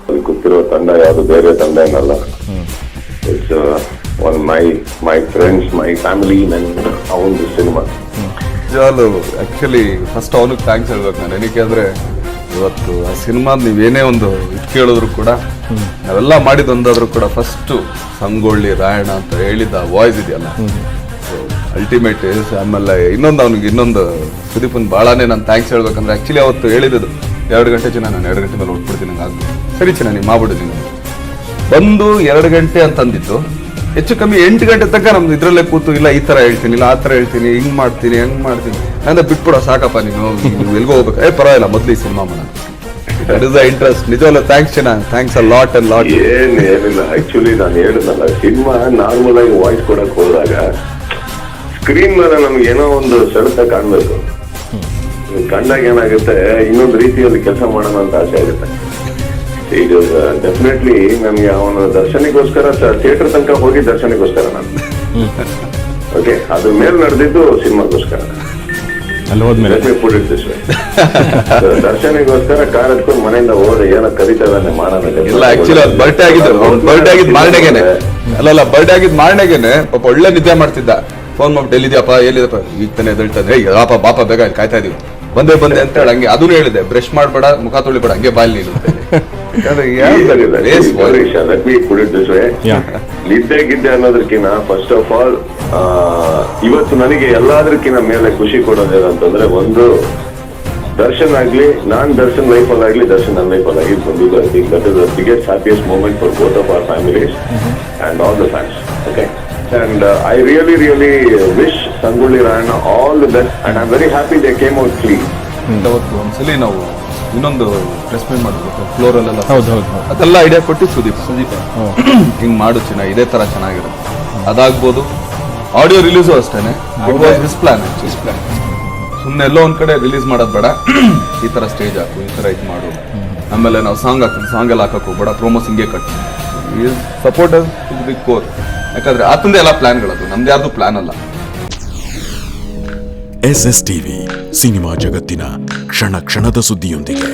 ಅಲ್ಲಿ ಕೂತಿರೋ ತಂಡ ಯಾವುದು ಬೇರೆ ತಂಡ ಏನಲ್ಲ. It's one my friends, my family, ನನ್ನ ಅವನದು ಸಿನಿಮಾ. ಆಕ್ಚುಲಿ ಫಸ್ಟ್ ಅವನಿಗೆ ಥ್ಯಾಂಕ್ಸ್ ಹೇಳ್ಬೇಕು ನಾನು. ಏನಕ್ಕೆ ಅಂದ್ರೆ ಇವತ್ತು ಆ ಸಿನಿಮಾದ ನೀವೇನೇ ಒಂದು ಇದು ಕೇಳಿದ್ರು ಕೂಡ ನಾವೆಲ್ಲ ಮಾಡಿದೊಂದಾದ್ರೂ ಕೂಡ ಫಸ್ಟ್ ಸಂಗೊಳ್ಳಿ ರಾಯಣ್ಣ ಅಂತ ಹೇಳಿದ ವಾಯ್ಸ್ ಇದೆಯಲ್ಲ, ಅಲ್ಟಿಮೇಟ್. ಆಮೇಲೆ ಇನ್ನೊಂದು ಸುದೀಪನ್ ಭಾಳನೇ ನಾನು ಥ್ಯಾಂಕ್ಸ್ ಹೇಳ್ಬೇಕಂದ್ರೆ ಆಕ್ಚುಲಿ ಅವತ್ತು ಹೇಳಿದ್ದು 2 ಗಂಟೆ ಚಿನ್ನ, ನಾನು 2 ಗಂಟೆ ಮೇಲೆ ಹೊಟ್ಬಿಡ್ತೀನಿ ನಂಗೆ ಆಗ್ಬೋದು. ಸರಿ ಚಿನ್ನ ನೀವು ಮಾಡ್ಬಿಡು, ನೀನು ಬಂದು 2 ಗಂಟೆ ಅಂತಂದಿದ್ದು ಹೆಚ್ಚು ಕಮ್ಮಿ 8 ಗಂಟೆ ತನಕ ನಮ್ದು ಇದ್ರಲ್ಲೇ ಕೂತು, ಇಲ್ಲ ಈ ಥರ ಹೇಳ್ತೀನಿ, ಇಲ್ಲ ಆ ಥರ ಹೇಳ್ತೀನಿ, ಹಿಂಗೆ ಮಾಡ್ತೀನಿ, ಹಂಗೆ ಮಾಡ್ತೀನಿ ನಂದ ಬಿಟ್ಬಿಡೋ ಸಾಕಪ್ಪ, ನೀವು ಎಲ್ಗೋ ಹೋಗ್ಬೇಕು. ಪರವಾಗಿಲ್ಲ, ಮೊದಲು ಈ ಸಿನಿಮಾ ಮಾಡೋಣ, ದಟ್ ಇಸ್ ದ ಇಂಟ್ರೆಸ್ಟ್. ನಿಜವಲ್ಲ ಥ್ಯಾಂಕ್ಸ್ ಚಿನ್ನ, thanks a lot and lot. ಏನಿಲ್ಲ, ಆಕ್ಚುಲಿ ನಾನು ಹೇಳಿದ್ನಲ್ಲ, ಸಿನಿಮಾ ನಾರ್ಮಲ್ ಆಗಿ ವಾಯ್ಸ್ ಕೊಡಕ್ ಹೋದಾಗ ಸ್ಕ್ರೀನ್ ಮೇಲೆ ನಮ್ಗೆ ಏನೋ ಒಂದು ಸೆಳೆತ ಕಾಣ್ಬೇಕು. ಕಂಡಾಗ ಏನಾಗುತ್ತೆ, ಇನ್ನೊಂದು ರೀತಿಯಲ್ಲಿ ಕೆಲಸ ಮಾಡೋಣ ಅಂತ ಆಸೆ ಆಗುತ್ತೆ. ಇದು ಡೆಫಿನೆಟ್ಲಿ ನಮ್ಗೆ ಅವನ ದರ್ಶನಿಗೋಸ್ಕರ ಥಿಯೇಟರ್ ತನಕ ಹೋಗಿ ದರ್ಶನಿಗೋಸ್ಕರ ನಾನು, ಓಕೆ, ಅದ್ರ ಮೇಲೆ ನಡೆದಿದ್ದು ಸಿನಿಮಾಗೋಸ್ಕರ. ದರ್ಶನಿಗೋಸ್ಕರ ಕಾರ್ ಹತ್ಕೊಂಡು ಮನೆಯಿಂದ ಹೋದ್ರೆ ಏನೋ ಕರೀತದಾನೆ ಮಾಡೋಣ. ಇಲ್ಲ ಆಕ್ಚುಲಿ ಅದು ಬರ್ಡೇ ಆಗಿದ್ದು ಮಾರನೆಗೆನೆ, ಅಲ್ಲ ಬರ್ಡೇ ಆಗಿದ್ದು ಮಾರನೆಗೆನೆ ಪಾಪ ಒಳ್ಳೆ ನಿದ್ದೆ ಮಾಡ್ತಿದ್ದ. ಫೋನ್ ಮಾಡ್ಬಿಟ್ಟು ಎಲ್ಲಿದ್ಯಪ್ಪ ಈಗ ತಾನೆ ಎದ್ದೇಳ್ತದೆ, ಬಾಪ ಬೇಗ ಕಾಯ್ತಾ ಇದೀವಿ, ಬಂದೆ ಅಂತ ಹೇಳಿ ಹಂಗೆ ಅದನ್ನು ಹೇಳಿದೆ, ಬ್ರಷ್ ಮಾಡ್ಬೇಡ, ಮುಖ ತೊಳಿಬೇಡ, ಹಂಗೆ ಬಾಯಲ್ಲಿ ನಿಲ್ಲುತ್ತೆ. ನಿದ್ದೆ ಗಿದ್ದೆ ಅನ್ನೋದಕ್ಕಿಂತ ಫಸ್ಟ್ ಆಫ್ ಆಲ್ ಇವತ್ತು ನನಗೆ ಎಲ್ಲದಕ್ಕಿಂತ ಮೇಲೆ ಖುಷಿ ಕೊಡೋದೇನಂತಂದ್ರೆ, ಒಂದು ದರ್ಶನ್ ಆಗ್ಲಿ, ನಾನ್ ದರ್ಶನ್ ಲೈಫಲ್ಲಿ ಆಗ್ಲಿ, ದರ್ಶನ್ ನನ್ನ ಲೈಫಲ್ಲಿ ಆಗಿ ಬಂದಿದ್ದು. I think that is the biggest happiest moment for both of our families and all the fans. Okay, and I really wish Sangolli Rayanna all the best, and I'm very happy they came out clean. ಅವತ್ತು ಒಂದ್ಸಲಿ ನಾವು ಇನ್ನೊಂದು press meet ಮಾಡ್ಬೇಕು ಫ್ಲೋರಲ್ಲೆಲ್ಲ, ಅದೆಲ್ಲ idea ಕೊಟ್ಟು ಸುದೀಪ್ ಹಿಂಗ್ ಮಾಡು ಚಿನ್ನ, ಇದೇ ತರ ಚೆನ್ನಾಗಿರುತ್ತೆ, ಅದಾಗ್ಬೋದು. ಆಡಿಯೋ ರಿಲೀಸು ಅಷ್ಟೇನೆ, ಇಟ್ ವಾಸ್ ಹಿಸ್ ಪ್ಲಾನ್. ಸುಮ್ಮನೆ ಎಲ್ಲೋ ಒಂದ್ ಕಡೆ ರಿಲೀಸ್ ಮಾಡೋದು ಬೇಡ, ಈ ತರ ಸ್ಟೇಜ್ ಹಾಕು, ಈ ತರ ಇದು ಮಾಡು, ಆಮೇಲೆ ನಾವು ಸಾಂಗ್ ಹಾಕ್ತೀವಿ, ಸಾಂಗ್ ಎಲ್ಲ ಹಾಕಕ್ ಹೋಗ್ಬೇಡ, ಪ್ರೋಮೋಸ್ ಹಿಂಗೆ ಕಟ್ಟಿ, ಸಪೋರ್ಟ್ ಬಿಗ್ ಕೋರ್. ಯಾಕಂದ್ರೆ ಆತಂದೆ ಎಲ್ಲ ಪ್ಲಾನ್ಗಳದು, ನಮ್ದು ಯಾರ್ದು ಪ್ಲಾನ್ ಅಲ್ಲ. SSTV ಸಿನಿಮಾ ಜಗತ್ತಿನ ಕ್ಷಣ ಕ್ಷಣದ ಸುದ್ದಿಯೊಂದಿಗೆ.